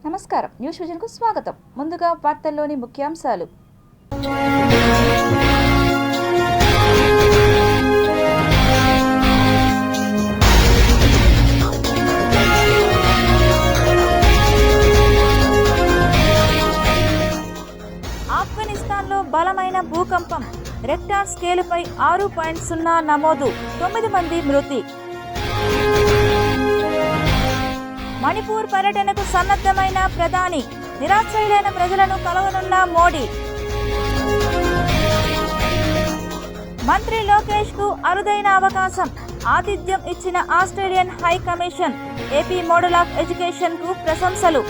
నమస్కారం, న్యూస్ విజన్కు స్వాగతం. ముందుగా వార్తల్లోని ముఖ్యాంశాలు. ఆఫ్ఘనిస్తాన్లో బలమైన భూకంపం, రెక్టార్ స్కేలుపై 6.0 నమోదు, 9 మంది మృతి. మణిపూర్ పర్యటనకు సన్నద్ధమైన ప్రధాని, నిరాశ్రయులైన ప్రజలను కలవనున్న మోడీ. మంత్రి లోకేష్ కు అరుదైన అవకాశం, ఆతిథ్యం ఇచ్చిన Australian high commission. AP model of education కు ప్రశంసలు.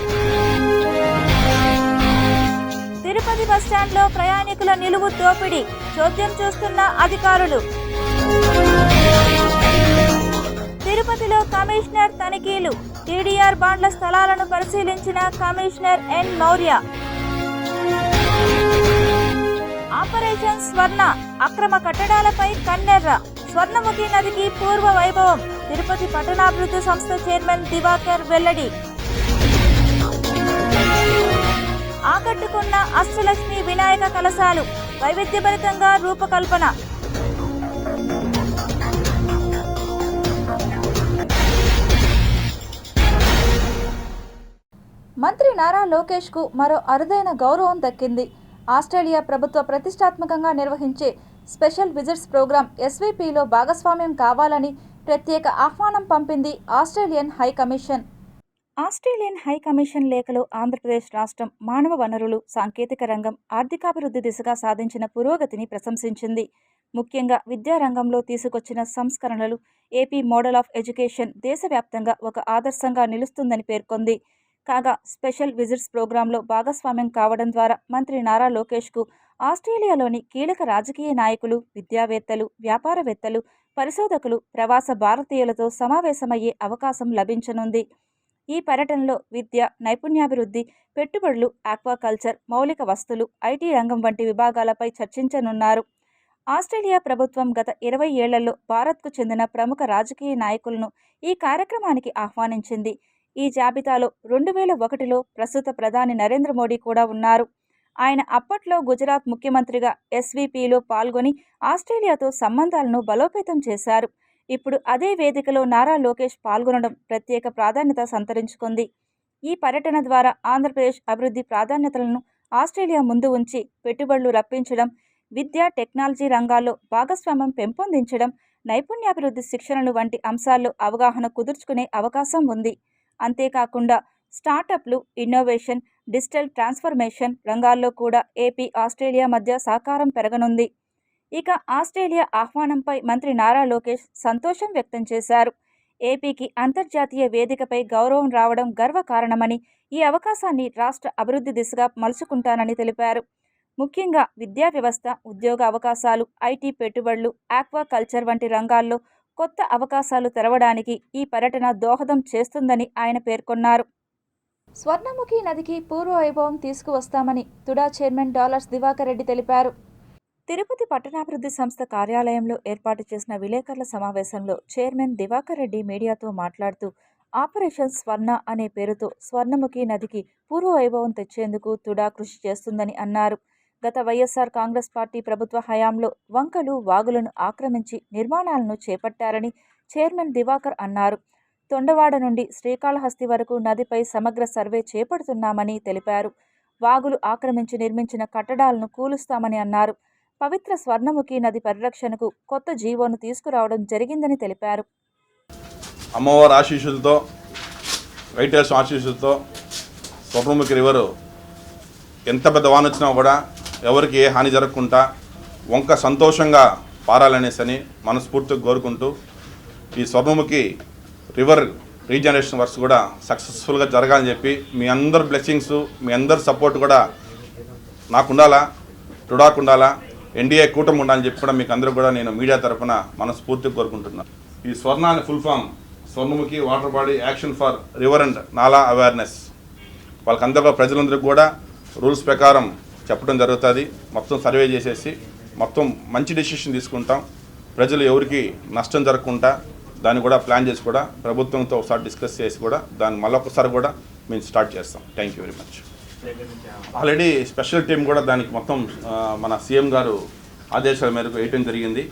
తిరుపతి బస్టాండ్లో ప్రయాణికుల నిలువు దోపిడీ, చోద్యం చూస్తున్న అధికారులు. తిరుపతిలో కమిషనర్ తనిఖీలు, టీడీఆర్ బాండ్ల స్థలాలను పరిశీలించిన కమిషనర్ ఎన్ మౌర్య. ఆపరేషన్ స్వర్ణ, అక్రమ కట్టడాలపై కన్నెర్ర, స్వర్ణముఖి నదికి పూర్వ వైభవం. తిరుపతి పట్టణాభివృద్ధి సంస్థ చైర్మన్ దివాకర్ వెల్లడి. ఆకట్టుకున్న అష్టలక్ష్మి వినాయక కలశాలు, వైవిధ్యభరితంగా రూపకల్పన. మంత్రి నారా లోకేష్ కు మరో అరుదైన గౌరవం దక్కింది. ఆస్ట్రేలియా ప్రభుత్వ ప్రతిష్టాత్మకంగా నిర్వహించే స్పెషల్ విజిట్స్ ప్రోగ్రాం ఎస్వీపీలో భాగస్వామ్యం కావాలని ప్రత్యేక ఆహ్వానం పంపింది Australian high commission. Australian high commission లేఖలో ఆంధ్రప్రదేశ్ రాష్ట్రం మానవ వనరులు, సాంకేతిక రంగం, ఆర్థికాభివృద్ధి దిశగా సాధించిన పురోగతిని ప్రశంసించింది. ముఖ్యంగా విద్యారంగంలో తీసుకొచ్చిన సంస్కరణలు ఏపీ మోడల్ ఆఫ్ ఎడ్యుకేషన్ దేశవ్యాప్తంగా ఒక ఆదర్శంగా నిలుస్తుందని పేర్కొంది. కాగా స్పెషల్ విజిట్స్ ప్రోగ్రాంలో భాగస్వామ్యం కావడం ద్వారా మంత్రి నారా లోకేష్కు ఆస్ట్రేలియాలోని కీలక రాజకీయ నాయకులు, విద్యావేత్తలు, వ్యాపారవేత్తలు, పరిశోధకులు, ప్రవాస భారతీయులతో సమావేశమయ్యే అవకాశం లభించనుంది. ఈ పర్యటనలో విద్య, నైపుణ్యాభివృద్ధి, పెట్టుబడులు, ఆక్వాకల్చర్, మౌలిక వస్తువులు, ఐటీ రంగం వంటి విభాగాలపై చర్చించనున్నారు. ఆస్ట్రేలియా ప్రభుత్వం గత 20 ఏళ్లలో భారత్కు చెందిన ప్రముఖ రాజకీయ నాయకులను ఈ కార్యక్రమానికి ఆహ్వానించింది. ఈ జాబితాలో 2001లో ప్రస్తుత ప్రధాని నరేంద్ర మోడీ కూడా ఉన్నారు. ఆయన అప్పట్లో గుజరాత్ ముఖ్యమంత్రిగా ఎస్వీపీలో పాల్గొని ఆస్ట్రేలియాతో సంబంధాలను బలోపేతం చేశారు. ఇప్పుడు అదే వేదికలో నారా లోకేష్ పాల్గొనడం ప్రత్యేక ప్రాధాన్యత సంతరించుకుంది. ఈ పర్యటన ద్వారా ఆంధ్రప్రదేశ్ అభివృద్ధి ప్రాధాన్యతలను ఆస్ట్రేలియా ముందు ఉంచి పెట్టుబడులు రప్పించడం, విద్య, టెక్నాలజీ రంగాల్లో భాగస్వామ్యం పెంపొందించడం, నైపుణ్యాభివృద్ధి శిక్షణలు వంటి అంశాల్లో అవగాహన కుదుర్చుకునే అవకాశం ఉంది. అంతేకాకుండా స్టార్టప్లు, ఇన్నోవేషన్, డిజిటల్ ట్రాన్స్ఫర్మేషన్ రంగాల్లో కూడా ఏపీ, ఆస్ట్రేలియా మధ్య సహకారం పెరగనుంది. ఇక ఆస్ట్రేలియా ఆహ్వానంపై మంత్రి నారా లోకేష్ సంతోషం వ్యక్తం చేశారు. ఏపీకి అంతర్జాతీయ వేదికపై గౌరవం రావడం గర్వకారణమని, ఈ అవకాశాన్ని రాష్ట్ర అభివృద్ధి దిశగా మలుచుకుంటానని తెలిపారు. ముఖ్యంగా విద్యా వ్యవస్థ, ఉద్యోగ అవకాశాలు, ఐటీ పెట్టుబడులు, ఆక్వాకల్చర్ వంటి రంగాల్లో కొత్త అవకాశాలు తెరవడానికి ఈ పర్యటన దోహదం చేస్తుందని ఆయన పేర్కొన్నారు. స్వర్ణముఖి నదికి పూర్వ వైభవం తీసుకువస్తామని తుడా చైర్మన్ దివాకర్ రెడ్డి తెలిపారు. తిరుపతి పట్టణాభివృద్ధి సంస్థ కార్యాలయంలో ఏర్పాటు చేసిన విలేకరుల సమావేశంలో చైర్మన్ దివాకర్ రెడ్డి మీడియాతో మాట్లాడుతూ, ఆపరేషన్ స్వర్ణ అనే పేరుతో స్వర్ణముఖి నదికి పూర్వ వైభవం తెచ్చేందుకు తుడా కృషి చేస్తుందని అన్నారు. గత వైఎస్ఆర్ కాంగ్రెస్ పార్టీ ప్రభుత్వ హయాంలో వంకలు, వాగులను ఆక్రమించి నిర్మాణాలను చేపట్టారని చైర్మన్ దివాకర్ అన్నారు. తొండవాడ నుండి శ్రీకాళహస్తి వరకు నదిపై సమగ్ర సర్వే చేపడుతున్నామని తెలిపారు. వాగులు ఆక్రమించి నిర్మించిన కట్టడాలను కూలుస్తామని అన్నారు. పవిత్ర స్వర్ణముఖి నది పరిరక్షణకు కొత్త జీవోను తీసుకురావడం జరిగిందని తెలిపారు. అమ్మవారి ఆశీస్సులతో, వైటర్స్ ఆశీస్సులతో స్వర్ణముఖి రివరు ఎంత పెద్ద వాన వచ్చినా కూడా ఎవరికి ఏ హాని జరగకుండా వంక సంతోషంగా పారాలనేసని మనస్ఫూర్తిగా కోరుకుంటూ, ఈ స్వర్ణముఖి రివర్ రీజనరేషన్ వర్క్స్ కూడా సక్సెస్ఫుల్గా జరగాలని చెప్పి మీ అందరు బ్లెస్సింగ్స్, మీ అందరి సపోర్ట్ కూడా నాకు ఉండాలా, టుడాకు ఉండాలా, ఎన్డీఏ కూటమి ఉండాలని చెప్పి కూడా మీకు అందరూ కూడా నేను మీడియా తరఫున మనస్ఫూర్తిగా కోరుకుంటున్నాను. ఈ స్వర్ణ అనే full form Swarnamukhi water body action for river and nala awareness. వాళ్ళకందరూ ప్రజలందరికీ కూడా రూల్స్ ప్రకారం చెప్పడం జరుగుతుంది. మొత్తం సర్వే చేసేసి మొత్తం మంచి డెసిషన్ తీసుకుంటాం. ప్రజలు ఎవరికి నష్టం జరగకుండా దాన్ని కూడా ప్లాన్ చేసి కూడా ప్రభుత్వంతో ఒకసారి డిస్కస్ చేసి కూడా దాన్ని మళ్ళొకసారి కూడా మేము స్టార్ట్ చేస్తాం. Thank you very much. Already special team కూడా దానికి మొత్తం మన సీఎం గారు ఆదేశాల మేరకు వేయటం జరిగింది.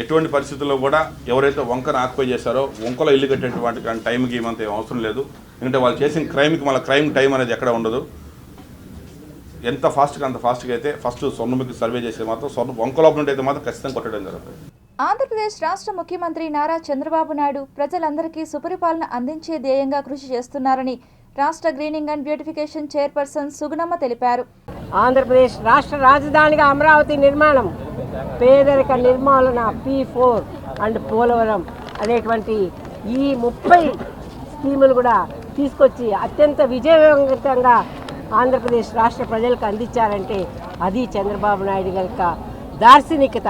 ఎటువంటి పరిస్థితుల్లో కూడా ఎవరైతే వంకను ఆక్యుపై చేశారో వంకలో ఇల్లు కట్టేటువంటి టైంకి ఏమంత అవసరం లేదు. ఎందుకంటే వాళ్ళు చేసిన క్రైమ్కి మళ్ళీ క్రైమ్ టైం అనేది ఎక్కడ ఉండదు. ఎంత ఫాస్ట్గా అంత ఫాస్ట్గా అయితే ఫస్ట్ స్వర్ణముఖి సర్వే చేసే మాత్రం వంకలోపల నుండి అయితే మాత్రం ఖచ్చితంగా కొట్టడం జరుగుతుంది. ఆంధ్రప్రదేశ్ రాష్ట్ర ముఖ్యమంత్రి నారా చంద్రబాబు నాయుడు ప్రజలందరికీ సుపరిపాలన అందించే ధ్యేయంగా కృషి చేస్తున్నారని రాష్ట్ర greening and beautification chairperson Sugunamma తెలిపారు. ఆంధ్రప్రదేశ్ రాష్ట్ర రాజధానిగా అమరావతి నిర్మాణం, పేదరిక నిర్మూలన, P4 అండ్ పోలవరం అనేటువంటి ఈ 30 స్కీములు కూడా తీసుకొచ్చి అత్యంత విజయవంతంగా ఆంధ్రప్రదేశ్ రాష్ట్ర ప్రజలకు అందించారంటే అది చంద్రబాబు నాయుడు గారి దార్శనికత,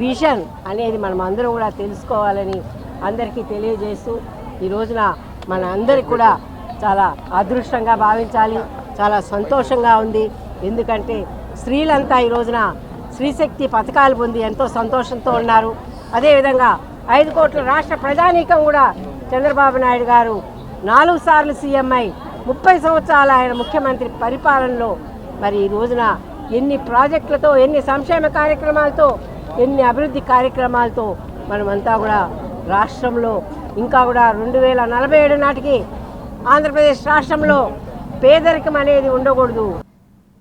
విజన్ అనేది మనం అందరం కూడా తెలుసుకోవాలని అందరికీ తెలియజేస్తూ ఈ రోజున మన అందరికి కూడా చాలా అదృష్టంగా భావించాలి. చాలా సంతోషంగా ఉంది. ఎందుకంటే స్త్రీలంతా ఈ రోజున స్త్రీశక్తి పథకాలు పొంది ఎంతో సంతోషంతో ఉన్నారు. అదేవిధంగా 5 కోట్ల రాష్ట్ర ప్రజానీకం కూడా చంద్రబాబు నాయుడు గారు 4 సార్లు సీఎం అయి 30 సంవత్సరాల ఆయన ముఖ్యమంత్రి పరిపాలనలో మరి ఈ రోజున ఎన్ని ప్రాజెక్టులతో, ఎన్ని సంక్షేమ కార్యక్రమాలతో, ఎన్ని అభివృద్ధి కార్యక్రమాలతో మనమంతా కూడా రాష్ట్రంలో ఇంకా కూడా 2047 నాటికి ఆంధ్రప్రదేశ్ రాష్ట్రంలో పేదరికం అనేది ఉండకూడదు.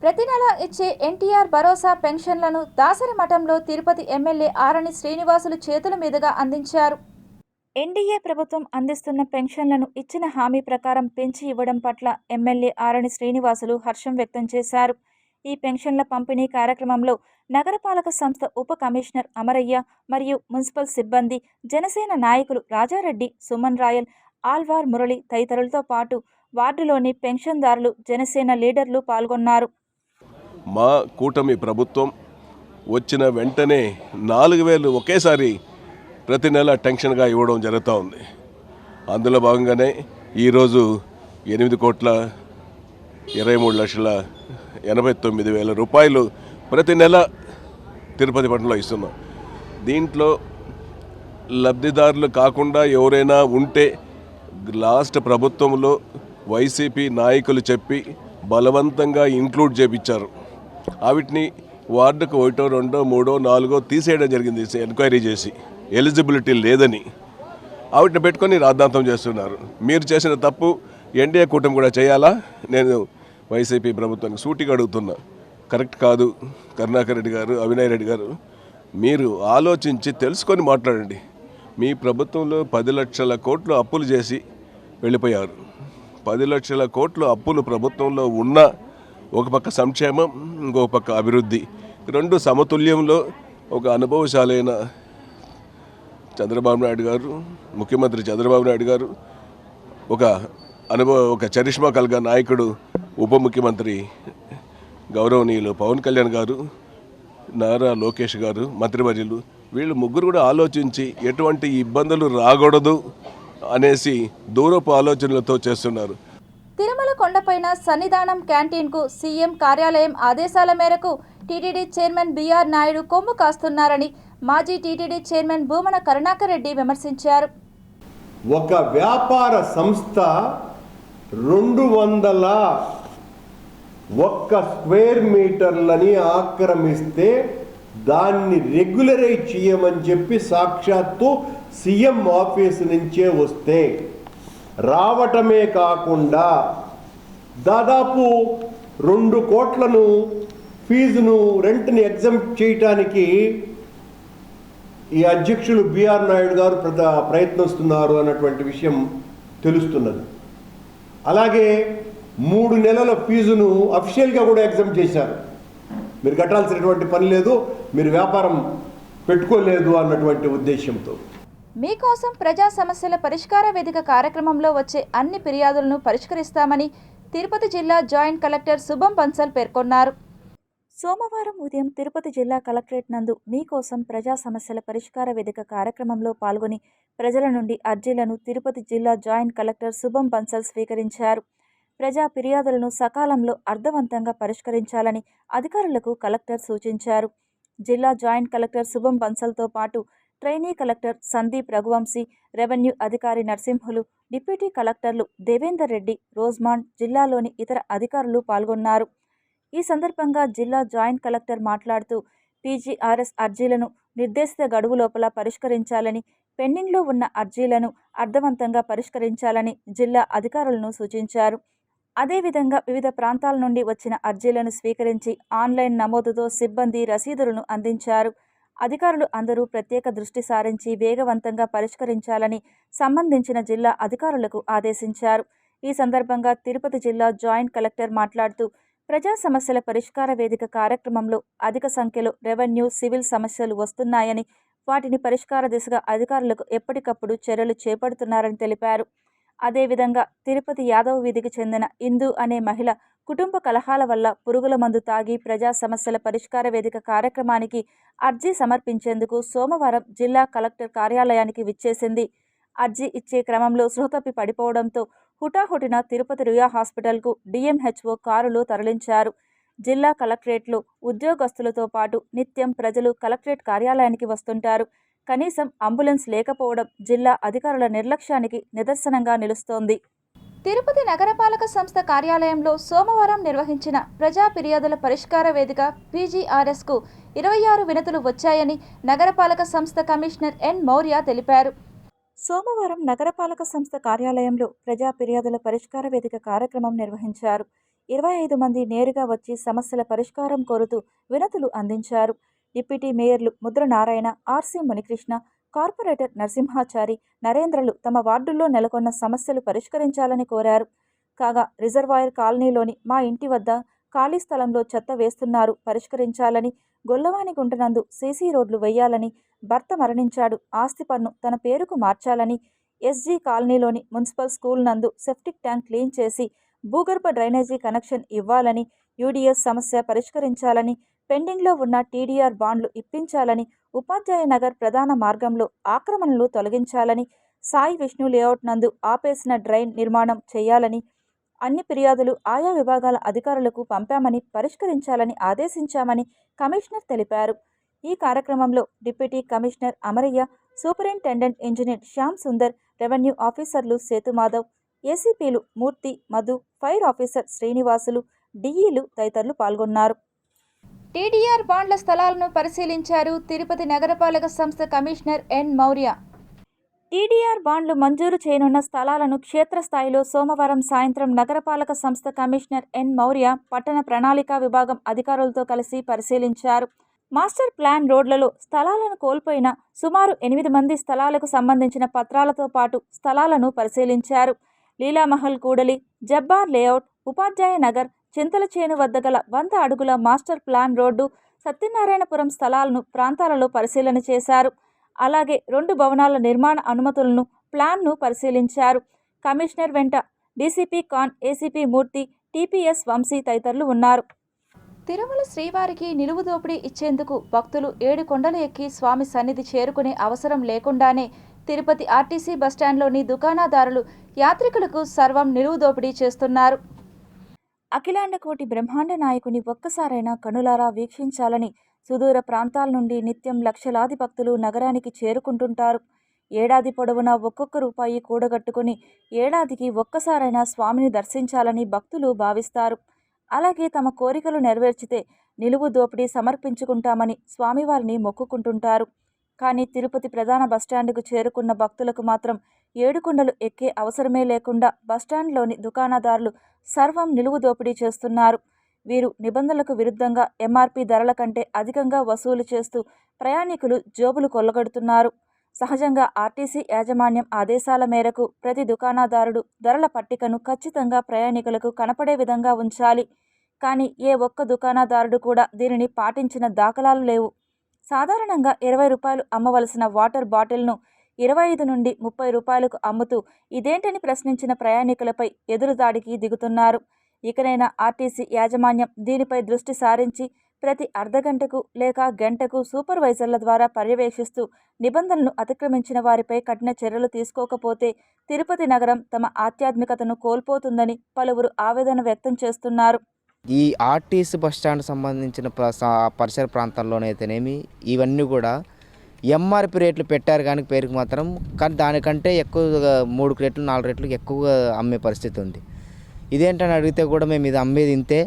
ప్రతి నెల ఇచ్చే ఎన్టీఆర్ భరోసా పెన్షన్లను దాసరి మఠంలో తిరుపతి ఎమ్మెల్యే ఆరణి శ్రీనివాసులు చేతుల మీదుగా అందించారు. ఎన్డీఏ ప్రభుత్వం అందిస్తున్న పెన్షన్లను ఇచ్చిన హామీ ప్రకారం పెంచి ఇవ్వడం పట్ల ఎమ్మెల్యే ఆరణి శ్రీనివాసులు హర్షం వ్యక్తం చేశారు. ఈ పెన్షన్ల పంపిణీ కార్యక్రమంలో నగరపాలక సంస్థ ఉప కమిషనర్ అమరయ్య మరియు మున్సిపల్ సిబ్బంది, జనసేన నాయకులు రాజారెడ్డి, సుమన్ రాయల్, ఆల్వార్ మురళి తదితరులతో పాటు వార్డులోని పెన్షన్దారులు, జనసేన లీడర్లు పాల్గొన్నారు. మా కూటమి ప్రభుత్వం వచ్చిన వెంటనే 4,000 ఒకేసారి ప్రతి నెల టెన్షన్గా ఇవ్వడం జరుగుతూ ఉంది. అందులో భాగంగానే ఈరోజు 8,23,89,000 రూపాయలు ప్రతి నెల తిరుపతి పట్టణంలో ఇస్తున్నాం. దీంట్లో లబ్ధిదారులు కాకుండా ఎవరైనా ఉంటే లాస్ట్ ప్రభుత్వంలో వైసీపీ నాయకులు చెప్పి బలవంతంగా ఇంక్లూడ్ చేయించారు. వాటిని వార్డుకు 1, 2, 3, 4 తీసేయడం జరిగింది ఎంక్వైరీ చేసి, ఎలిజిబిలిటీ లేదని. వాటిని పెట్టుకొని రాద్ధాంతం చేస్తున్నారు. మీరు చేసిన తప్పు ఎన్డీఏ కూటమి కూడా చేయాలా? నేను వైసీపీ ప్రభుత్వానికి సూటిగా అడుగుతున్నా. కరెక్ట్ కాదు. కరుణాకర్ రెడ్డి గారు, అవినాయ్ రెడ్డి గారు, మీరు ఆలోచించి తెలుసుకొని మాట్లాడండి. మీ ప్రభుత్వంలో 10 లక్షల కోట్లు అప్పులు చేసి వెళ్ళిపోయారు. 10 లక్షల కోట్లు అప్పులు ప్రభుత్వంలో ఉన్న ఒక పక్క సంక్షేమం, ఇంకో పక్క అభివృద్ధి, 2 సమతుల్యంలో ఒక అనుభవశాలైన చంద్రబాబు నాయుడు గారు, ముఖ్యమంత్రి చంద్రబాబు నాయుడు గారు, ఒక చరిష్మా కలిగిన నాయకుడు ఉప ముఖ్యమంత్రి గౌరవనీయులు పవన్ కళ్యాణ్ గారు, నారా లోకేష్ గారు, మంత్రివర్యులు, వీళ్ళు ముగ్గురు కూడా ఆలోచించి ఎటువంటి ఇబ్బందులు రాకూడదు అనేసి దూరపు ఆలోచనలతో చేస్తున్నారు. తిరుమల కొండపైన సన్నిధానం క్యాంటీన్కు సీఎం కార్యాలయం ఆదేశాల మేరకు టీటీడీ చైర్మన్ బీఆర్ నాయుడు కొమ్ము కాస్తున్నారని మాజీ టీటీడీ చైర్మన్ భూమన కరుణాకర్ రెడ్డి విమర్శించారు. ఒక వ్యాపార సంస్థ 201 స్క్వేర్ మీటర్లని ఆక్రమిస్తే దాన్ని రెగ్యులరైజ్ చేయమని చెప్పి సాక్షాత్తు సీఎం ఆఫీస్ నుంచే వస్తే రావటమే కాకుండా దాదాపు 2 కోట్లను ఫీజును, రెంట్ని ఎగ్జామ్ట్ చేయటానికి ఈ అధ్యక్షులు బీఆర్ నాయుడు గారు ప్రయత్నిస్తున్నారు అన్నటువంటి విషయం తెలుస్తున్నది. అలాగే 3 నెలల ఫీజును అఫీషియల్గా కూడా ఎగ్జామ్ట్ చేశారు. మీరు కట్టాల్సినటువంటి పని లేదు, మీరు వ్యాపారం పెట్టుకోలేదు అన్నటువంటి ఉద్దేశంతో. మీకోసం ప్రజా సమస్యల పరిష్కార వేదిక కార్యక్రమంలో వచ్చే అన్ని ఫిర్యాదులను పరిష్కరిస్తామని తిరుపతి జిల్లా జాయింట్ కలెక్టర్ శుభం బన్సల్ పేర్కొన్నారు. సోమవారం ఉదయం తిరుపతి జిల్లా కలెక్టరేట్ నందు మీకోసం ప్రజా సమస్యల పరిష్కార వేదిక కార్యక్రమంలో పాల్గొని ప్రజల నుండి అర్జీలను తిరుపతి జిల్లా జాయింట్ కలెక్టర్ శుభం బన్సల్ స్వీకరించారు. ప్రజా ఫిర్యాదులను సకాలంలో అర్థవంతంగా పరిష్కరించాలని అధికారులకు కలెక్టర్ సూచించారు. జిల్లా జాయింట్ కలెక్టర్ శుభం బన్సల్తో పాటు trainee collector Sandeep Raghuvanshi, revenue అధికారి నరసింహులు, డిప్యూటీ కలెక్టర్లు దేవేందర్ రెడ్డి, రోజ్మాండ్, జిల్లాలోని ఇతర అధికారులు పాల్గొన్నారు. ఈ సందర్భంగా జిల్లా జాయింట్ కలెక్టర్ మాట్లాడుతూ పీజీఆర్ఎస్ అర్జీలను నిర్దేశిత గడువు లోపల పరిష్కరించాలని, పెండింగ్లో ఉన్న అర్జీలను అర్థవంతంగా పరిష్కరించాలని జిల్లా అధికారులను సూచించారు. అదేవిధంగా వివిధ ప్రాంతాల నుండి వచ్చిన అర్జీలను స్వీకరించి ఆన్లైన్ నమోదుతో సిబ్బంది రసీదులను అందించారు. అధికారులు అందరూ ప్రత్యేక దృష్టి సారించి వేగవంతంగా పరిష్కరించాలని సంబంధించిన జిల్లా అధికారులకు ఆదేశించారు. ఈ సందర్భంగా తిరుపతి జిల్లా జాయింట్ కలెక్టర్ మాట్లాడుతూ ప్రజా సమస్యల పరిష్కార వేదిక కార్యక్రమంలో అధిక సంఖ్యలో రెవెన్యూ, సివిల్ సమస్యలు వస్తున్నాయని, వాటిని పరిష్కార దిశగా అధికారులకు ఎప్పటికప్పుడు చర్యలు చేపడుతున్నారని తెలిపారు. అదేవిధంగా తిరుపతి యాదవ్ వీధికి చెందిన ఇందు అనే మహిళ కుటుంబ కలహాల వల్ల పురుగుల మందు తాగి ప్రజా సమస్యల పరిష్కార వేదిక కార్యక్రమానికి అర్జీ సమర్పించేందుకు సోమవారం జిల్లా కలెక్టర్ కార్యాలయానికి విచ్చేసింది. అర్జీ ఇచ్చే క్రమంలో స్పృహతప్పి పడిపోవడంతో హుటాహుటిన తిరుపతి రుయా హాస్పిటల్కు డిఎంహెచ్ఓ కారులో తరలించారు. జిల్లా కలెక్టరేట్లో ఉద్యోగస్తులతో పాటు నిత్యం ప్రజలు కలెక్టరేట్ కార్యాలయానికి వస్తుంటారు. కనీసం అంబులెన్స్ లేకపోవడం జిల్లా అధికారుల నిర్లక్ష్యానికి నిదర్శనంగా నిలుస్తోంది. తిరుపతి నగరపాలక సంస్థ కార్యాలయంలో సోమవారం నిర్వహించిన ప్రజా ఫిర్యాదుల పరిష్కార వేదిక పీజీఆర్ఎస్కు 26 వినతులు వచ్చాయని నగరపాలక సంస్థ కమిషనర్ ఎన్ మౌర్య తెలిపారు. సోమవారం నగరపాలక సంస్థ కార్యాలయంలో ప్రజా ఫిర్యాదుల పరిష్కార వేదిక కార్యక్రమం నిర్వహించారు. 25 మంది నేరుగా వచ్చి సమస్యల పరిష్కారం కోరుతూ వినతులు అందించారు. Deputy మేయర్లు Mudra Narayana, RC Munikrishna, corporator Narasimhachari, నరేంద్రలు తమ వార్డుల్లో నెలకొన్న సమస్యలు పరిష్కరించాలని కోరారు. కాగా రిజర్వాయర్ కాలనీలోని మా ఇంటి వద్ద ఖాళీ స్థలంలో చెత్త వేస్తున్నారు, పరిష్కరించాలని, గొల్లవాని గుంటనందు సీసీ రోడ్లు వేయాలని, భర్త మరణించాడు, ఆస్తి పన్ను తన పేరుకు మార్చాలని, ఎస్జీ కాలనీలోని మున్సిపల్ స్కూల్ నందు సెప్టిక్ ట్యాంక్ క్లీన్ చేసి భూగర్భ డ్రైనేజీ కనెక్షన్ ఇవ్వాలని, యూడీఎస్ సమస్య పరిష్కరించాలని, పెండింగ్లో ఉన్న టీడీఆర్ బాండ్లు ఇప్పించాలని, ఉపాధ్యాయ నగర్ ప్రధాన మార్గంలో ఆక్రమణలు తొలగించాలని, సాయి విష్ణు లేఅవుట్ నందు ఆపేసిన డ్రైన్ నిర్మాణం చేయాలని, అన్ని ఫిర్యాదులు ఆయా విభాగాల అధికారులకు పంపామని పరిష్కరించాలని ఆదేశించామని కమిషనర్ తెలిపారు. ఈ కార్యక్రమంలో deputy commissioner Amarayya, superintendent engineer Shyam Sundar, revenue ఆఫీసర్లు సేతుమాధవ్, ఏసీపీలు మూర్తి, మధు, ఫైర్ ఆఫీసర్ శ్రీనివాసులు, డిఈలు తదితరులు పాల్గొన్నారు. టీడీఆర్ బాండ్ల స్థలాలను పరిశీలించారు తిరుపతి నగరపాలక సంస్థ కమిషనర్ ఎన్ మౌర్య. టీడీఆర్ బాండ్లు మంజూరు చేయనున్న స్థలాలను క్షేత్రస్థాయిలో సోమవారం సాయంత్రం నగరపాలక సంస్థ కమిషనర్ ఎన్ మౌర్య పట్టణ ప్రణాళికా విభాగం అధికారులతో కలిసి పరిశీలించారు. మాస్టర్ ప్లాన్ రోడ్లలో స్థలాలను కోల్పోయిన సుమారు 8 మంది స్థలాలకు సంబంధించిన పత్రాలతో పాటు స్థలాలను పరిశీలించారు. లీలామహల్ కూడలి, జబ్బార్ లేఅవుట్, ఉపాధ్యాయ నగర్, చింతలచేను వద్ద గల 100 అడుగుల మాస్టర్ ప్లాన్ రోడ్డు, సత్యనారాయణపురం స్థలాలను ప్రాంతాలలో పరిశీలన చేశారు. అలాగే 2 భవనాల నిర్మాణ అనుమతులను, ప్లాన్ను పరిశీలించారు. కమిషనర్ వెంట డీసీపీ ఖాన్, ఏసీపీ మూర్తి, టీపీఎస్ వంశీ తదితరులు ఉన్నారు. తిరుమల శ్రీవారికి నిలువు దోపిడీ ఇచ్చేందుకు భక్తులు 7 కొండలు ఎక్కి స్వామి సన్నిధి చేరుకునే అవసరం లేకుండానే తిరుపతి ఆర్టీసీ బస్టాండ్లోని దుకాణదారులు యాత్రికులకు సర్వం నిలువు దోపిడీ చేస్తున్నారు. అఖిలాండకోటి బ్రహ్మాండ నాయకుని ఒక్కసారైనా కనులారా వీక్షించాలని సుదూర ప్రాంతాల నుండి నిత్యం లక్షలాది భక్తులు నగరానికి చేరుకుంటుంటారు. ఏడాది పొడవునా ఒక్కొక్క రూపాయి కూడగట్టుకుని ఏడాదికి ఒక్కసారైనా స్వామిని దర్శించాలని భక్తులు భావిస్తారు. అలాగే తమ కోరికలు నెరవేర్చితే నిలువు దోపిడీ సమర్పించుకుంటామని స్వామివారిని మొక్కుకుంటుంటారు. కానీ తిరుపతి ప్రధాన బస్టాండ్కు చేరుకున్న భక్తులకు మాత్రం 7 కొండలు ఎక్కే అవసరమే లేకుండా బస్టాండ్లోని దుకాణదారులు సర్వం నిలువు దోపిడీ చేస్తున్నారు. వీరు నిబంధనలకు విరుద్ధంగా ఎంఆర్పీ ధరల కంటే అధికంగా వసూలు చేస్తూ ప్రయాణికులు జోబులు కొల్లగొడుతున్నారు. సహజంగా ఆర్టీసీ యాజమాన్యం ఆదేశాల మేరకు ప్రతి దుకాణదారుడు ధరల పట్టికను ఖచ్చితంగా ప్రయాణికులకు కనపడే విధంగా ఉంచాలి. కానీ ఏ ఒక్క దుకాణదారుడు కూడా దీనిని పాటించిన దాఖలాలు లేవు. సాధారణంగా 20 రూపాయలు అమ్మవలసిన వాటర్ బాటిల్ను 25 నుండి 30 రూపాయలకు అమ్ముతూ ఇదేంటని ప్రశ్నించిన ప్రయాణికులపై ఎదురుదాడికి దిగుతున్నారు. ఇకనైనా ఆర్టీసీ యాజమాన్యం దీనిపై దృష్టి సారించి ప్రతి అర్ధగంటకు లేక గంటకు సూపర్వైజర్ల ద్వారా పర్యవేక్షిస్తూ నిబంధనలను అతిక్రమించిన వారిపై కఠిన చర్యలు తీసుకోకపోతే తిరుపతి నగరం తమ ఆధ్యాత్మికతను కోల్పోతుందని పలువురు ఆవేదన వ్యక్తం చేస్తున్నారు. ఈ ఆర్టీసీ బస్టాండ్ సంబంధించిన పరిసర ప్రాంతాల్లోనైతేనేమి ఇవన్నీ కూడా ఎంఆర్పి రేట్లు పెట్టారు కానీ పేరుకి మాత్రం, కానీ దానికంటే ఎక్కువగా 3 రెట్లు 4 రెట్లు ఎక్కువగా అమ్మే పరిస్థితి ఉంది. ఇదేంటని అడిగితే కూడా మేము ఇది అమ్మేది ఇంతే,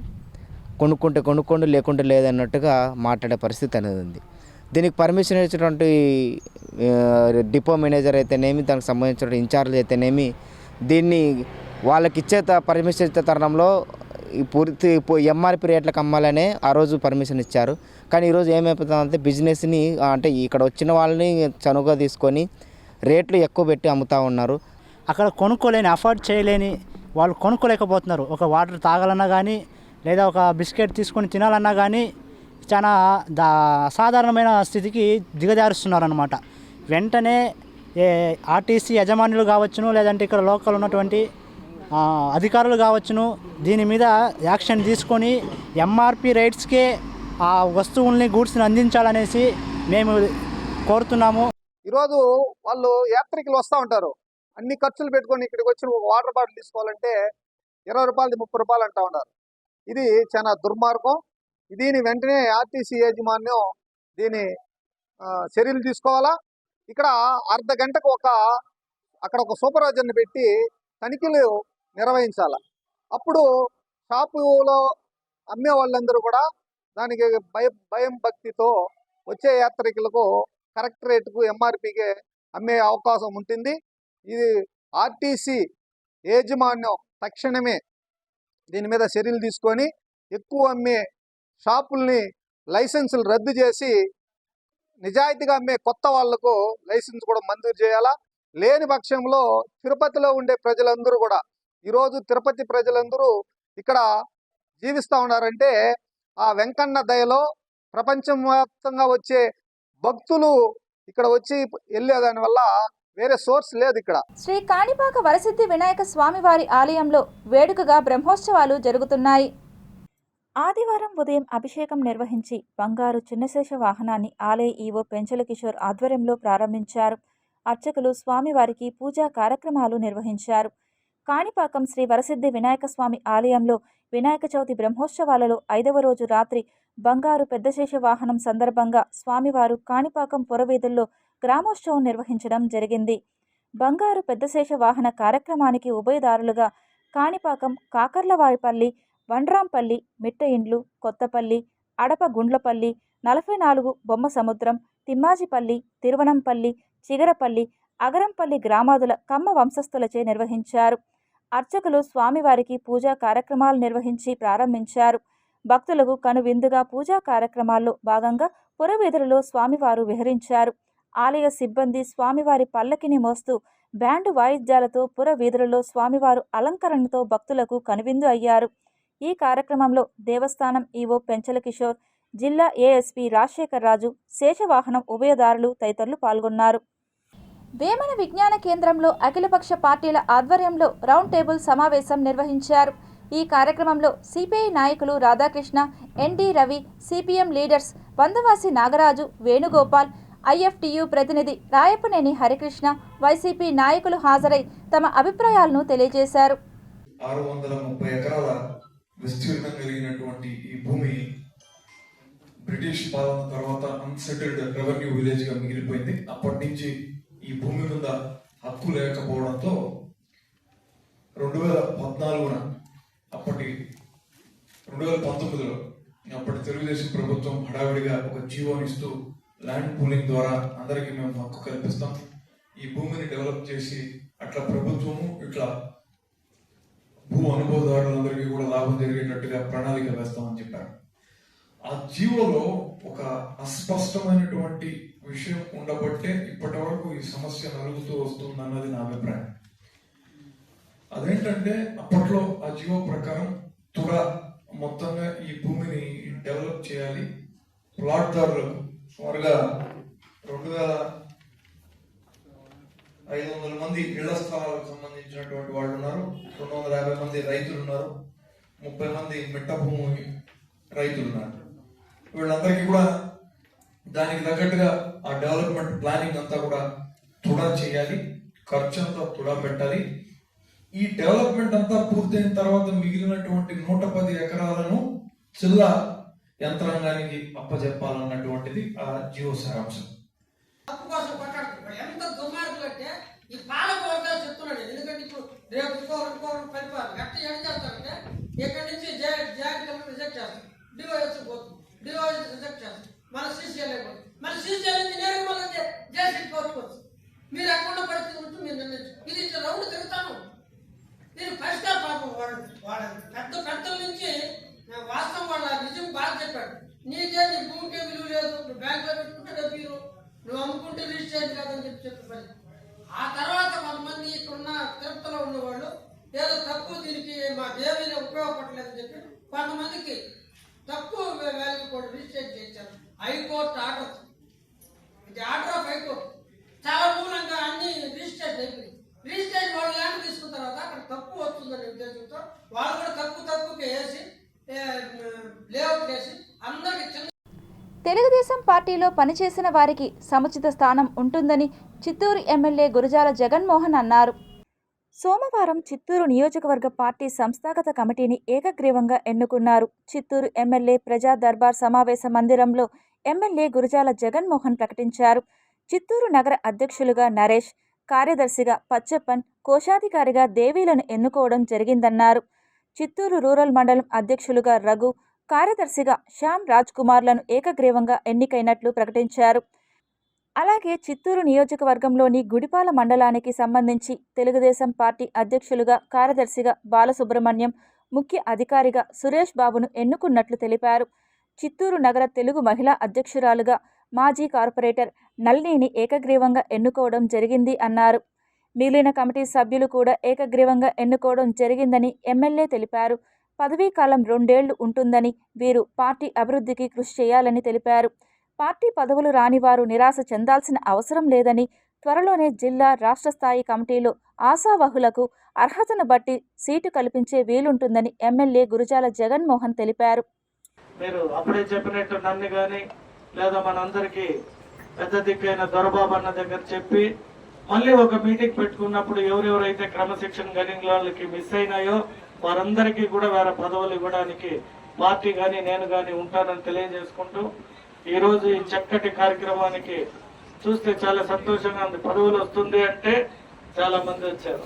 కొనుక్కుంటే కొనుక్కోండి లేకుంటే లేదన్నట్టుగా మాట్లాడే పరిస్థితి అనేది ఉంది. దీనికి పర్మిషన్ ఇచ్చినటువంటి డిపో మేనేజర్ అయితేనేమి, దానికి సంబంధించిన ఇన్ఛార్జ్ అయితేనేమి, దీన్ని వాళ్ళకి ఇచ్చే పర్మిషన్ ఇచ్చే తరుణంలో ఈ పూర్తి ఎంఆర్పి రేట్లకు అమ్మాలనే ఆ రోజు పర్మిషన్ ఇచ్చారు. కానీ ఈరోజు ఏమైపోతుందంటే బిజినెస్ని అంటే ఇక్కడ వచ్చిన వాళ్ళని చనువుగా తీసుకొని రేట్లు ఎక్కువ పెట్టి అమ్ముతూ ఉన్నారు. అక్కడ కొనుక్కోలేని, అఫోర్డ్ చేయలేని వాళ్ళు కొనుక్కోలేకపోతున్నారు. ఒక వాటర్ తాగాలన్నా కానీ, లేదా ఒక బిస్కెట్ తీసుకొని తినాలన్నా కానీ చాలా అసాధారణమైన స్థితికి దిగజారుస్తున్నారు అన్నమాట. వెంటనే ఆర్టీసీ యజమానులు కావచ్చును, లేదంటే ఇక్కడ లోకల్ ఉన్నటువంటి అధికారులు కావచ్చును, దీని మీద యాక్షన్ తీసుకొని ఎంఆర్పి రేట్స్కే ఆ వస్తువుల్ని, గూడ్స్ని అందించాలనేసి మేము కోరుతున్నాము. ఈరోజు వాళ్ళు యాత్రికులు వస్తూ ఉంటారు, అన్ని ఖర్చులు పెట్టుకొని ఇక్కడికి వచ్చి ఒక వాటర్ బాటిల్ తీసుకోవాలంటే 20 రూపాయలు 30 రూపాయలు అంటూ ఉన్నారు. ఇది చాలా దుర్మార్గం. దీని వెంటనే ఆర్టీసీ యాజమాన్యం దీని చర్యలు తీసుకోవాలా. ఇక్కడ అర్ధ గంటకు అక్కడ ఒక సూపర్వైజర్ని పెట్టి తనిఖీలు నిర్వహించాల. అప్పుడు షాపులో అమ్మే వాళ్ళందరూ కూడా దానికి భయం భక్తితో వచ్చే యాత్రికులకు కరెక్ట్ రేటుకు ఎంఆర్పికి అమ్మే అవకాశం ఉంటుంది. ఇది ఆర్టీసీ యాజమాన్యం తక్షణమే దీని మీద చర్యలు తీసుకొని ఎక్కువ అమ్మే షాపుల్ని లైసెన్సులు రద్దు చేసి నిజాయితీగా అమ్మే కొత్త వాళ్లకు లైసెన్స్ కూడా మంజూరు చేయాలా. లేని పక్షంలో తిరుపతిలో ఉండే ప్రజలందరూ కూడా, ఈరోజు తిరుపతి ప్రజలందరూ ఇక్కడ జీవిస్తూ ఉన్నారంటే ఆ వెంకన్న దయలో ప్రపంచం వ్యాప్తంగా వచ్చే భక్తులు ఇక్కడ వచ్చి వెళ్ళేదాని వల్ల వేరే సోర్స్ లేదు. ఇక్కడ శ్రీ కాణిపాక వరసిద్ధి వినాయక స్వామివారి ఆలయంలో వేడుకగా బ్రహ్మోత్సవాలు జరుగుతున్నాయి. ఆదివారం ఉదయం అభిషేకం నిర్వహించి బంగారు చిన్నశేష వాహనాన్ని ఆలయ ఈవో పెంచల కిషోర్ ఆధ్వర్యంలో ప్రారంభించారు. అర్చకులు స్వామివారికి పూజా కార్యక్రమాలు నిర్వహించారు. కాణిపాకం శ్రీ వరసిద్ధి వినాయక స్వామి ఆలయంలో వినాయక చవితి బ్రహ్మోత్సవాలలో 5వ రోజు రాత్రి బంగారు పెద్దశేష వాహనం సందర్భంగా స్వామివారు కాణిపాకం పురవీధుల్లో గ్రామోత్సవం నిర్వహించడం జరిగింది. బంగారు పెద్దశేష వాహన కార్యక్రమానికి ఉభయదారులుగా కాణిపాకం, కాకర్లవారిపల్లి, వండ్రాంపల్లి, మిట్ట ఇండ్లు, కొత్తపల్లి, అడప గుండ్లపల్లి, 44 బొమ్మ సముద్రం, తిమ్మాజిపల్లి, తిరువనంపల్లి, చిగరపల్లి, అగరంపల్లి గ్రామాదుల కమ్మ వంశస్థులచే నిర్వహించారు. అర్చకులు స్వామివారికి పూజా కార్యక్రమాలు నిర్వహించి ప్రారంభించారు. భక్తులకు కనువిందుగా పూజా కార్యక్రమాల్లో భాగంగా పురవీధులలో స్వామివారు విహరించారు. ఆలయ సిబ్బంది స్వామివారి పల్లకిని మోస్తూ బ్యాండు వాయిద్యాలతో పురవీధులలో స్వామివారు అలంకరణతో భక్తులకు కనువిందు అయ్యారు. ఈ కార్యక్రమంలో దేవస్థానం ఈవో పెంచల కిషోర్, జిల్లా ఏఎస్పీ రాజశేఖర్ రాజు, శేషవాహనం ఉభయదారులు తదితరులు పాల్గొన్నారు. వేమన విజ్ఞాన కేంద్రంలో అఖిలపక్ష పార్టీల ఆధ్వర్యంలో రౌండ్ టేబుల్ సమావేశం నిర్వహించారు. ఈ కార్యక్రమంలో సిపిఐ నాయకులు Radhakrishna, ND Ravi, CPM leaders Vandavasi Nagaraju, Venugopal, IFTU ప్రతినిధి రాయపనేని హరికృష్ణ, వైసీపీ నాయకులు హాజరై తమ అభిప్రాయాలను తెలియజేశారు. 630 ఎకరాల విస్తీర్ణం కలిగినటువంటి ఈ భూమి బ్రిటిష్ పాలన తర్వాత అన్సెటిల్డ్ రెవెన్యూ విలేజ్ గా మిగిలిపోయింది. అప్పటి నుంచి ఈ భూమి మీద హక్కు లేకపోవడంతో 2014 అప్పటి 2019లో అప్పటి తెలుగుదేశం ప్రభుత్వం హడావిడిగా ఒక జీవోని ఇస్తూ ల్యాండ్ పూలింగ్ ద్వారా అందరికీ మేము హక్కు కల్పిస్తాం, ఈ భూమిని డెవలప్ చేసి అట్లా ప్రభుత్వము ఇట్లా భూ అనుభవదారులందరికీ కూడా లాభం జరిగేటట్టుగా ప్రణాళిక వేస్తామని చెప్పారు. ఆ జీవోలో ఒక అస్పష్టమైనటువంటి విషయం ఉండబట్టే ఇప్పటి వరకు ఈ సమస్య నలుగుతూ వస్తుందన్నది నా అభిప్రాయం. అదేంటంటే అప్పట్లో ఆ జీవో ప్రకారం తుడా మొత్తంగా ఈ భూమిని డెవలప్ చేయాలి, ప్లాట్దారులకు సుమారుగా 2500 మంది ఇళ్ల స్థలాలకు సంబంధించినటువంటి వాళ్ళు ఉన్నారు, 250 మంది రైతులు ఉన్నారు, 30 మంది మిట్ట భూమి రైతులు ఉన్నారు. వీళ్ళందరికీ కూడా దానికి తగ్గట్టుగా ఆ డెవలప్మెంట్ ప్లానింగ్ అంతా కూడా తుడా చేయాలి, ఖర్చు అంతా తుడా పెట్టాలి. ఈ డెవలప్మెంట్ అంతా పూర్తయిన తర్వాత మిగిలినటువంటి 110 ఎకరాలను జిల్లా యంత్రాంగానికి అప్పచెప్పాలన్నటువంటిది ఆ జియో సారాంశం. తప్పు కోసం కొట్టాడుతున్నాడు. ఎంత దుర్మార్గులు అంటే ఈ పాలక వర్గాలు చెప్తున్నాడు. ఎందుకంటే ఇప్పుడు రేపు ఇంకొకరు పరిపాలన ఎట్లా ఏం చేస్తారంటే ఇక్కడి నుంచి జాగ్రత్త రిజెక్ట్ చేస్తాం, డివైఎస్ పోతుంది, డివైఎస్ రిజెక్ట్ చేస్తాం, మన సీసీఎల్ అయిపోతుంది, మన సీసీఎల్ ఇంజనీరింగ్ మళ్ళీ జేసీ కోరుకోవచ్చు. మీరు ఎక్కడ పరిస్థితి ఉంటే మీరు నిర్ణయించు. ఇది ఇట్లా రౌండ్ తిరుగుతాను. నేను పరిష్కార పాపం వాళ్ళ పెద్దల నుంచి వాస్తవం వాళ్ళ నిజం బాగా చెప్పాడు. నీకే నీ భూమికే విలువ లేదు, నువ్వు బ్యాంకులో పెట్టుకుంటే డబ్బు నువ్వు అమ్ముకుంటే రిజిస్టర్ కాదని చెప్పి పని. ఆ తర్వాత కొంతమంది ఇక్కడున్న తిరుపతిలో ఉన్నవాళ్ళు ఏదో తక్కువ దీనికి మా దేవీని ఉపయోగపడలేదని చెప్పి కొంతమందికి తక్కువ వాల్యూ కూడా రిజిస్టర్ చేశారు. హైకోర్టు ఆర్డర్, ఇది ఆర్డర్ ఆఫ్ హైకోర్టు. చాలా మూలంగా అన్ని రిజిస్టర్ అయిపోయింది. రిజిస్టర్ వాళ్ళు ల్యాండ్ తీసుకున్న తర్వాత అక్కడ తక్కువ వస్తుందనే ఉద్దేశంతో వాళ్ళు కూడా తక్కువకి వేసి లేఅవుట్ వేసి అందరికి చిన్న. తెలుగుదేశం పార్టీలో పనిచేసిన వారికి సముచిత స్థానం ఉంటుందని చిత్తూరు ఎమ్మెల్యే గురజాల జగన్మోహన్ అన్నారు. సోమవారం చిత్తూరు నియోజకవర్గ పార్టీ సంస్థాగత కమిటీని ఏకగ్రీవంగా ఎన్నుకున్నారు. చిత్తూరు ఎమ్మెల్యే ప్రజా దర్బార్ సమావేశ మందిరంలో ఎమ్మెల్యే గురజాల జగన్మోహన్ ప్రకటించారు. చిత్తూరు నగర అధ్యక్షులుగా నరేష్, కార్యదర్శిగా పచ్చప్పన్, కోశాధికారిగా దేవీలను ఎన్నుకోవడం జరిగిందన్నారు. చిత్తూరు రూరల్ మండలం అధ్యక్షులుగా రఘు, కార్యదర్శిగా శ్యామ్ రాజ్ కుమార్లను ఏకగ్రీవంగా ఎన్నికైనట్లు ప్రకటించారు. అలాగే చిత్తూరు నియోజకవర్గంలోని గుడిపాల మండలానికి సంబంధించి తెలుగుదేశం పార్టీ అధ్యక్షులుగా, కార్యదర్శిగా బాలసుబ్రహ్మణ్యం, ముఖ్య అధికారిగా సురేష్ బాబును ఎన్నుకున్నట్లు తెలిపారు. చిత్తూరు నగర తెలుగు మహిళా అధ్యక్షురాలుగా మాజీ కార్పొరేటర్ నళినిని ఏకగ్రీవంగా ఎన్నుకోవడం జరిగింది అన్నారు. మిగిలిన కమిటీ సభ్యులు కూడా ఏకగ్రీవంగా ఎన్నుకోవడం జరిగిందని ఎమ్మెల్యే తెలిపారు. పదవీ కాలం 2 ఏళ్లు ఉంటుందని, వీరు పార్టీ అభివృద్ధికి కృషి చేయాలని తెలిపారు. పార్టీ పదవులు రాని వారు నిరాశ చెందాల్సిన అవసరం లేదని, త్వరలోనే జిల్లా, రాష్ట్ర స్థాయి కమిటీలో ఆశావహులకు అర్హతను బట్టి సీటు కల్పించే వీలుంటుందని ఎమ్మెల్యే గురజాల జగన్మోహన్ తెలిపారు. మీరు అప్పుడే చెప్పినట్టు నన్ను కానీ లేదా మనందరికీ పెద్ద దిక్కైన దొరబాబు అన్న దగ్గర చెప్పి మళ్ళీ ఒక మీటింగ్ పెట్టుకున్నప్పుడు ఎవరెవరైతే క్రమశిక్షణ కలిగిన వాళ్ళకి మిస్ అయినాయో వారందరికీ కూడా వేరే పదవులు ఇవ్వడానికి పార్టీ కానీ నేను కానీ ఉంటానని తెలియజేసుకుంటూ ఈరోజు ఈ చక్కటి కార్యక్రమానికి చూస్తే చాలా సంతోషంగా ఉంది. పదవులు వస్తుంది అంటే చాలా మంది వచ్చారు.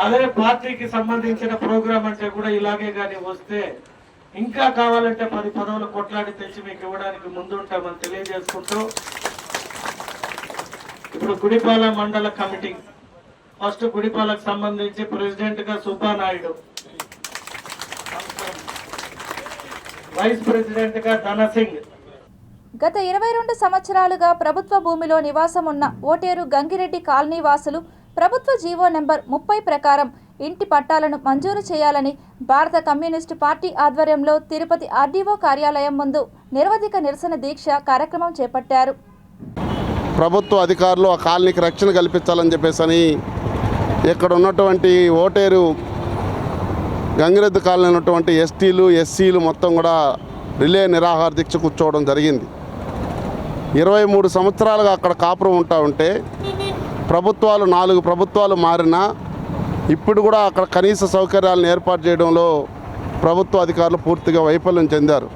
అదే పార్టీకి సంబంధించిన ప్రోగ్రాం అంటే కూడా ఇలాగే కానీ వస్తే ఇంకా కావాలంటే 10 పదవులు కొట్లాడి తెచ్చి మీకు ఇవ్వడానికి ముందుంటామని తెలియజేసుకుంటూ ఇప్పుడు గుడిపాల మండల కమిటీ ఫస్ట్ గుడిపాలకు సంబంధించి ప్రెసిడెంట్ గా సుబ్బానాయుడు, వైస్ ప్రెసిడెంట్ గా ధనసింగ్. గత 22 సంవత్సరాలుగా ప్రభుత్వ భూమిలో నివాసం ఉన్న ఓటేరు గంగిరెడ్డి కాలనీ వాసులు ప్రభుత్వ జీవో నెంబర్ 30 ప్రకారం ఇంటి పట్టాలను మంజూరు చేయాలని భారత కమ్యూనిస్టు పార్టీ ఆధ్వర్యంలో తిరుపతి ఆర్డీఓ కార్యాలయం ముందు నిరవధిక నిరసన దీక్ష కార్యక్రమం చేపట్టారు. ప్రభుత్వ అధికారులు ఆ కాలనీకి రక్షణ కల్పించాలని చెప్పేసి ఇక్కడ ఉన్నటువంటి ఓటేరు గంగిరెద్దు కాలనీ ఉన్నటువంటి ఎస్టీలు, ఎస్సీలు మొత్తం కూడా రిలే నిరాహార దీక్ష కూర్చోవడం జరిగింది. 23 సంవత్సరాలుగా అక్కడ కాపురం ఉంటా ఉంటే ప్రభుత్వాలు 4 ప్రభుత్వాలు మారినా ఇప్పుడు కూడా అక్కడ కనీస సౌకర్యాలను ఏర్పాటు చేయడంలో ప్రభుత్వ అధికారులు పూర్తిగా వైఫల్యం చెందారు.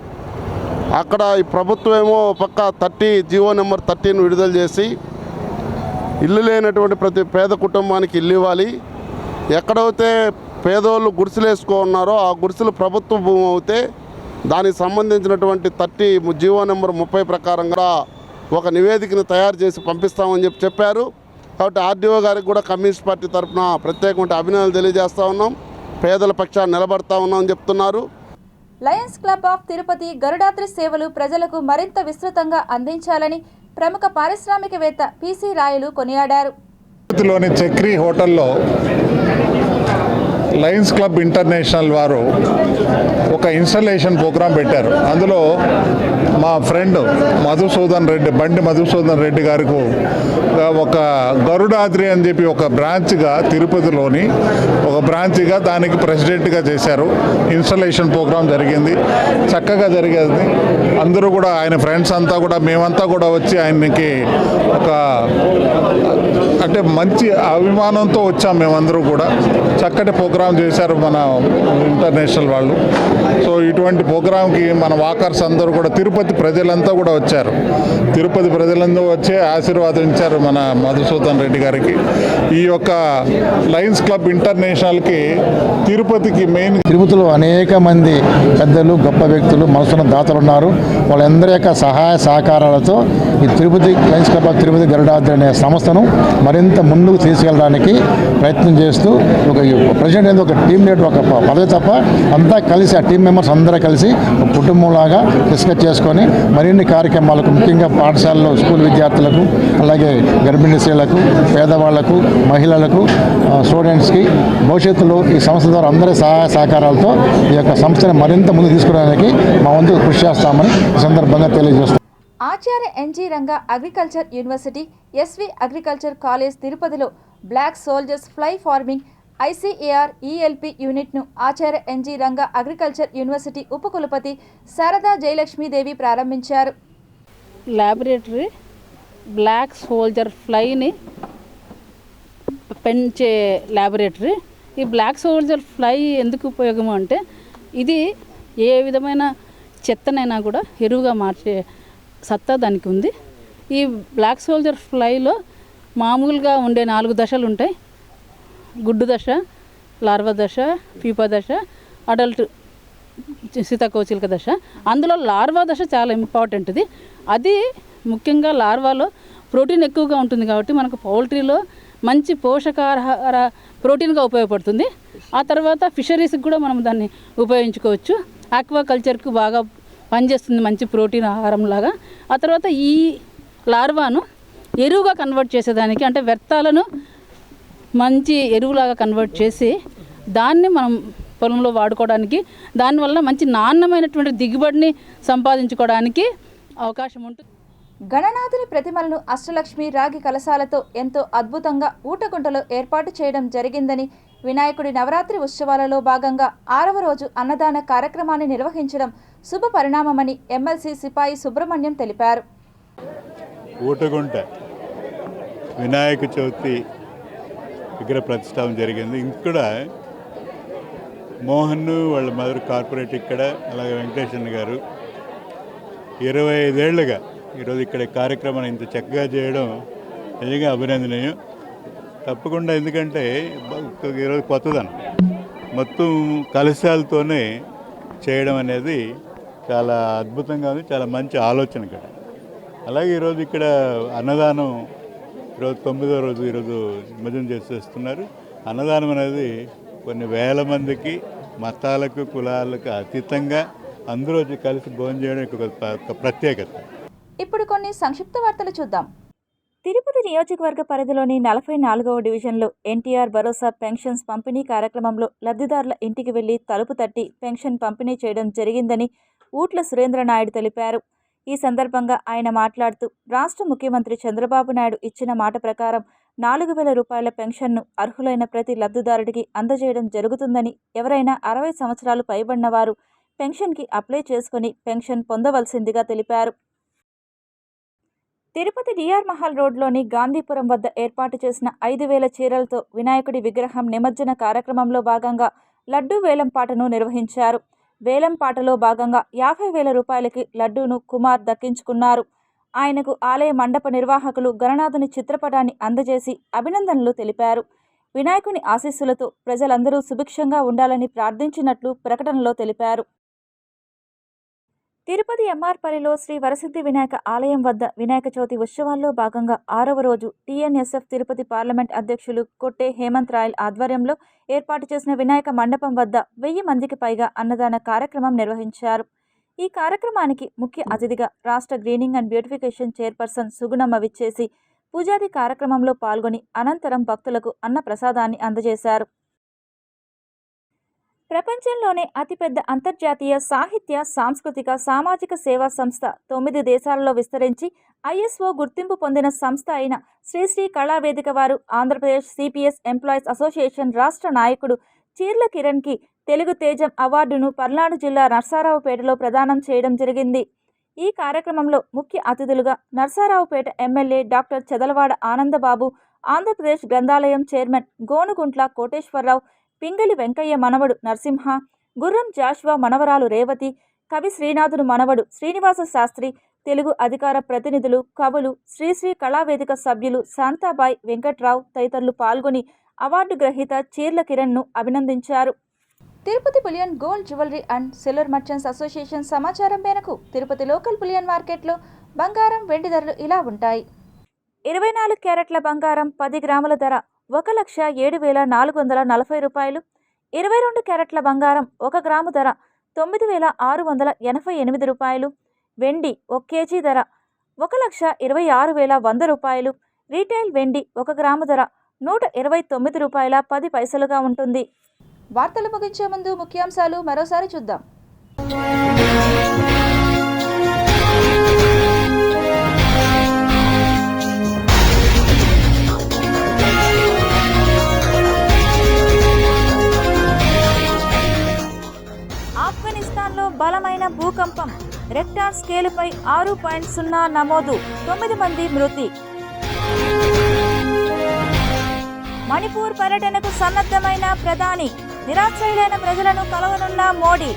అక్కడ ఈ ప్రభుత్వం ఏమో పక్క జీవో నెంబర్ 30ను విడుదల చేసి ఇల్లు లేనటువంటి ప్రతి పేద కుటుంబానికి ఇల్లు ఇవ్వాలి. ఎక్కడైతే పేదోళ్ళు గుడిసెలు వేసుకున్నారో ఆ గుడిసెలు ప్రభుత్వ భూమి అవుతే దానికి సంబంధించినటువంటి జీవో నెంబర్ 30 ప్రకారంగా ఒక నివేదికను తయారు చేసి పంపిస్తామని చెప్పారు. కాబట్టి ఆర్డీఓ గారికి కూడా కమ్యూనిస్ట్ పార్టీ తరఫున ప్రత్యేకమైన అభినందనలు తెలియజేస్తూ ఉన్నాం. పేదల పక్షాన్ని నిలబడతా ఉన్నామని చెప్తున్నారు. Lions club of Tirupati Garudadri సేవలు ప్రజలకు మరింత విస్తృతంగా అందించాలని ప్రముఖ పారిశ్రామికవేత్త పిసి రాయలు కొనియాడారు. తిరుపతిలోని చక్రీ హోటల్లో లయన్స్ క్లబ్ ఇంటర్నేషనల్ వారు ఒక ఇన్స్టలేషన్ ప్రోగ్రాం పెట్టారు. అందులో మా ఫ్రెండ్ బండి మధుసూదన్ రెడ్డి గారికి ఒక గరుడాద్రి అని చెప్పి ఒక బ్రాంచ్గా తిరుపతిలోని ఒక బ్రాంచ్గా దానికి ప్రెసిడెంట్గా చేశారు. ఇన్స్టలేషన్ ప్రోగ్రాం జరిగింది, చక్కగా జరిగేది. అందరూ కూడా ఆయన ఫ్రెండ్స్ అంతా కూడా మేమంతా కూడా వచ్చి ఆయనకి ఒక అంటే మంచి అభిమానంతో వచ్చాం. మేమందరూ కూడా చక్కటి ప్రోగ్రాం ప్రోగ్రాం చేశారు మన ఇంటర్నేషనల్ వాళ్ళు. సో ఇటువంటి ప్రోగ్రాంకి మన వాకర్స్ అందరూ కూడా తిరుపతి ప్రజలంతా కూడా వచ్చారు. తిరుపతి ప్రజలందరూ వచ్చి ఆశీర్వాదించారు మన మధుసూదన్ రెడ్డి గారికి. ఈ యొక్క లయన్స్ క్లబ్ ఇంటర్నేషనల్కి తిరుపతికి మెయిన్. తిరుపతిలో అనేక మంది పెద్దలు గొప్ప వ్యక్తులు మనసున్న దాతలు ఉన్నారు. వాళ్ళందరి యొక్క సహాయ సహకారాలతో ఈ Tirupati Lions club of Tirupati Garudadri అనే సంస్థను మరింత ముందుకు తీసుకెళ్ళడానికి ప్రయత్నం చేస్తూ ఒక ప్రెసిడెంట్ అనేది ఒక టీం లీడర్ ఒక పదవి తప్ప అంతా కలిసి ఆ టీం మెంబర్స్ అందరూ కలిసి ఒక కుటుంబంలాగా డిస్కస్ చేసుకొని మరిన్ని కార్యక్రమాలకు ముఖ్యంగా పాఠశాలలో స్కూల్ విద్యార్థులకు అలాగే గర్భిణీ స్త్రీలకు పేదవాళ్లకు మహిళలకు స్టూడెంట్స్కి భవిష్యత్తులో ఈ సంస్థ ద్వారా అందరి సహాయ సహకారాలతో ఈ యొక్క సంస్థను మరింత ముందు తీసుకురావడానికి మా వంతు కృషి చేస్తామని ఈ సందర్భంగా తెలియజేస్తాం. Acharya NG Ranga agriculture university, SV agriculture college తిరుపతిలో black soldier fly farming ICAR ELP యూనిట్ను Acharya NG Ranga agriculture university ఉపకులపతి శారదా జయలక్ష్మీదేవి ప్రారంభించారు. ల్యాబొరేటరీ బ్లాక్ సోల్జర్ ఫ్లైని పెంచే ల్యాబొరేటరీ. ఈ బ్లాక్ సోల్జర్ ఫ్లై ఎందుకు ఉపయోగము అంటే ఇది ఏ విధమైన చెత్తనైనా కూడా ఎరువుగా మార్చే సత్తా దానికి ఉంది. ఈ బ్లాక్ సోల్జర్ ఫ్లైలో మామూలుగా ఉండే 4 దశలు ఉంటాయి. గుడ్డు దశ, లార్వా దశ, పీపా దశ, అడల్ట్ సీతాకోచిలుక దశ. అందులో లార్వా దశ చాలా ఇంపార్టెంట్ది. అది ముఖ్యంగా లార్వాలో ప్రోటీన్ ఎక్కువగా ఉంటుంది కాబట్టి మనకు పౌల్ట్రీలో మంచి పోషకాహార ప్రోటీన్గా ఉపయోగపడుతుంది. ఆ తర్వాత ఫిషరీస్కి కూడా మనం దాన్ని ఉపయోగించుకోవచ్చు. ఆక్వాకల్చర్కు బాగా పనిచేస్తుంది, మంచి ప్రోటీన్ ఆహారం లాగా. ఆ తర్వాత ఈ లార్వాను ఎరువుగా కన్వర్ట్ చేసేదానికి, అంటే వ్యర్థాలను మంచి ఎరువులాగా కన్వర్ట్ చేసి దాన్ని మనం పొలంలో వాడుకోవడానికి, దానివల్ల మంచి నాణ్యమైనటువంటి దిగుబడిని సంపాదించుకోవడానికి అవకాశం ఉంటుంది. గణనాథుని ప్రతిమలను అష్టలక్ష్మి రాగి కలశాలతో ఎంతో అద్భుతంగా ఊటగుంటలో ఏర్పాటు చేయడం జరిగిందని, వినాయకుడి నవరాత్రి ఉత్సవాలలో భాగంగా 6వ రోజు అన్నదాన కార్యక్రమాన్ని నిర్వహించడం శుభ పరిణామమని ఎమ్మెల్సీ సిపాయి సుబ్రహ్మణ్యం తెలిపారు. ఊటగుంట వినాయక చవితి విగ్రహ ప్రతిష్టాపన జరిగింది. ఇక్కడ మోహన్ వాళ్ళ మదర్ కార్పొరేట్ ఇక్కడ, అలాగే వెంకటేశ్వర గారు 25 ఏళ్లుగా ఈరోజు ఇక్కడ కార్యక్రమాన్ని ఇంత చక్కగా చేయడం నిజంగా అభినందనీయం. తప్పకుండా, ఎందుకంటే ఈరోజు కొత్తదనం మొత్తం కలశాలతోనే చేయడం అనేది చాలా అద్భుతంగా ఉంది, చాలా మంచి ఆలోచన ఇక్కడ. అలాగే ఈరోజు ఇక్కడ అన్నదానం ఈరోజు 9వ రోజు ఈరోజు నిమజ్జనం చేసేస్తున్నారు. అన్నదానం అనేది కొన్ని వేల మందికి మతాలకు కులాలకు అతీతంగా అందరూ వచ్చి కలిసి భోజనం చేయడం ఒక ప్రత్యేకత. ఇప్పుడు కొన్ని సంక్షిప్త వార్తలు చూద్దాం. తిరుపతి నియోజకవర్గ పరిధిలోని 44వ డివిజన్లో ఎన్టీఆర్ భరోసా పెన్షన్స్ పంపిణీ కార్యక్రమంలో లబ్ధిదారుల ఇంటికి వెళ్లి తలుపు తట్టి పెన్షన్ పంపిణీ చేయడం జరిగిందని ఊట్ల సురేంద్రనాయుడు తెలిపారు. ఈ సందర్భంగా ఆయన మాట్లాడుతూ, రాష్ట్ర ముఖ్యమంత్రి చంద్రబాబు నాయుడు ఇచ్చిన మాట ప్రకారం 4,000 రూపాయల పెన్షన్ను అర్హులైన ప్రతి లబ్ధిదారుడికి అందజేయడం జరుగుతుందని, ఎవరైనా 60 సంవత్సరాలు పైబడిన వారు పెన్షన్కి అప్లై చేసుకుని పెన్షన్ పొందవలసిందిగా తెలిపారు. తిరుపతి డిఆర్ మహల్ రోడ్లోని గాంధీపురం వద్ద ఏర్పాటు చేసిన 5,000 చీరలతో వినాయకుడి విగ్రహం నిమజ్జన కార్యక్రమంలో భాగంగా లడ్డూ వేలంపాటను నిర్వహించారు. వేలంపాటలో భాగంగా 50,000 రూపాయలకి లడ్డూను కుమార్ దక్కించుకున్నారు. ఆయనకు ఆలయ మండప నిర్వాహకులు గణనాథుని చిత్రపటాన్ని అందజేసి అభినందనలు తెలిపారు. వినాయకుని ఆశీస్సులతో ప్రజలందరూ సుభిక్షంగా ఉండాలని ప్రార్థించినట్లు ప్రకటనలో తెలిపారు. తిరుపతి ఎంఆర్పల్లిలో శ్రీ వరసిద్ధి వినాయక ఆలయం వద్ద వినాయక చవితి ఉత్సవాల్లో భాగంగా 6వ రోజు టీఎన్ఎస్ఎఫ్ తిరుపతి పార్లమెంట్ అధ్యక్షులు కొట్టే హేమంత్ రాయల్ ఆధ్వర్యంలో ఏర్పాటు చేసిన వినాయక మండపం వద్ద 1000 మందికి పైగా అన్నదాన కార్యక్రమం నిర్వహించారు. ఈ కార్యక్రమానికి ముఖ్య అతిథిగా రాష్ట్ర greening and beautification chairperson Sugunamma విచ్చేసి పూజాది కార్యక్రమంలో పాల్గొని అనంతరం భక్తులకు అన్న ప్రసాదాన్ని అందజేశారు. ప్రపంచంలోనే అతిపెద్ద అంతర్జాతీయ సాహిత్య, సాంస్కృతిక, సామాజిక సేవా సంస్థ 9 దేశాలలో విస్తరించి ISO గుర్తింపు పొందిన సంస్థ అయిన శ్రీశ్రీ కళావేదిక వారు ఆంధ్రప్రదేశ్ CPS ఎంప్లాయీస్ అసోసియేషన్ రాష్ట్ర నాయకుడు చీర్ల కిరణ్కి తెలుగు తేజం అవార్డును పల్నాడు జిల్లా నర్సారావుపేటలో ప్రదానం చేయడం జరిగింది. ఈ కార్యక్రమంలో ముఖ్య అతిథులుగా నర్సారావుపేట ఎమ్మెల్యే డాక్టర్ చెదలవాడ ఆనందబాబు, ఆంధ్రప్రదేశ్ గ్రంథాలయం చైర్మన్ గోనుగుంట్ల కోటేశ్వరరావు, పింగళి వెంకయ్య మనవడు నరసింహ, గుర్రం జాషువా మనవరాలు రేవతి, కవి శ్రీనాథుడు మనవడు శ్రీనివాస శాస్త్రి, తెలుగు అధికార ప్రతినిధులు, కవులు, శ్రీశ్రీ కళావేదిక సభ్యులు శాంతాబాయ్, వెంకట్రావు తదితరులు పాల్గొని అవార్డు గ్రహీత చీర్ల కిరణ్ను అభినందించారు. Tirupati bullion gold jewellery and silver merchants association సమాచారం మేరకు తిరుపతి లోకల్ బులియన్ మార్కెట్లో బంగారం, వెండి ధరలు ఇలా ఉంటాయి. 24 క్యారెట్ల బంగారం 10 గ్రాముల ధర 1,07,440 రూపాయలు. 22 క్యారెట్ల బంగారం 1 గ్రాము ధర 9,688 రూపాయలు. వెండి 1 కేజీ ధర 1,26,100 రూపాయలు. రీటైల్ వెండి 1 గ్రాము ధర 129 రూపాయల 10 పైసలుగా ఉంటుంది. వార్తలు ముగించే ముందు ముఖ్యాంశాలు మరోసారి చూద్దాం. ఆఫ్ఘనిస్తాన్లో బలమైన భూకంపం, రెక్టార్ స్కేలుపై 6.0 నమోదు, 9 మంది మృతి. మణిపూర్ పర్యటనకు సన్నద్ధమైన ప్రధాని, నిరాశ్రయులైన ప్రజలను కలవనున్న మోడీ.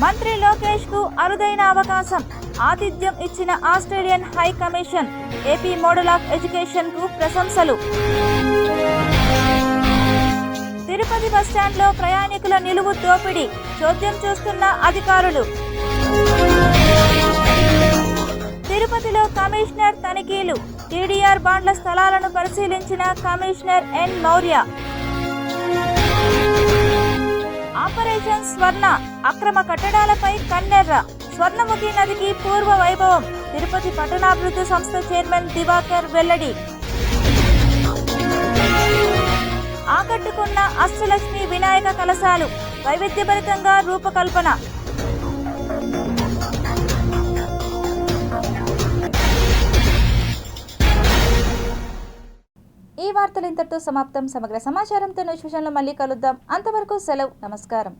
మంత్రి లోకేష్ కు అరుదైన అవకాశం, ఆతిథ్యం ఇచ్చిన Australian high commission. AP model of education కు ప్రశంసలు. తిరుపతి బస్టాండ్లో ప్రయాణికుల నిలువు దోపిడీ, చోద్యం చూస్తున్న అధికారులు. తిరుపతిలో కమిషనర్ తనిఖీలు, టీడీఆర్ బాండ్ల స్థలాలను పరిశీలించిన కమిషనర్ ఎన్ మౌర్య. ఆపరేషన్ స్వర్ణ, అక్రమ కట్టడాలపై కన్నెర్ర, స్వర్ణముఖి నదికి పూర్వ వైభవం. తిరుపతి పట్టణాభివృద్ధి సంస్థ చైర్మన్ దివాకర్ వెల్లడి. ఆకట్టుకున్న అష్టలక్ష్మి వినాయక కలశాలు, వైవిధ్యభరితంగా రూపకల్పన. ఈ వార్తలు ఇంతటితో సమాప్తం. సమగ్ర సమాచారంతో న్యూస్ విషయంలో మళ్ళీ కలుద్దాం. అంతవరకు సెలవు. నమస్కారం.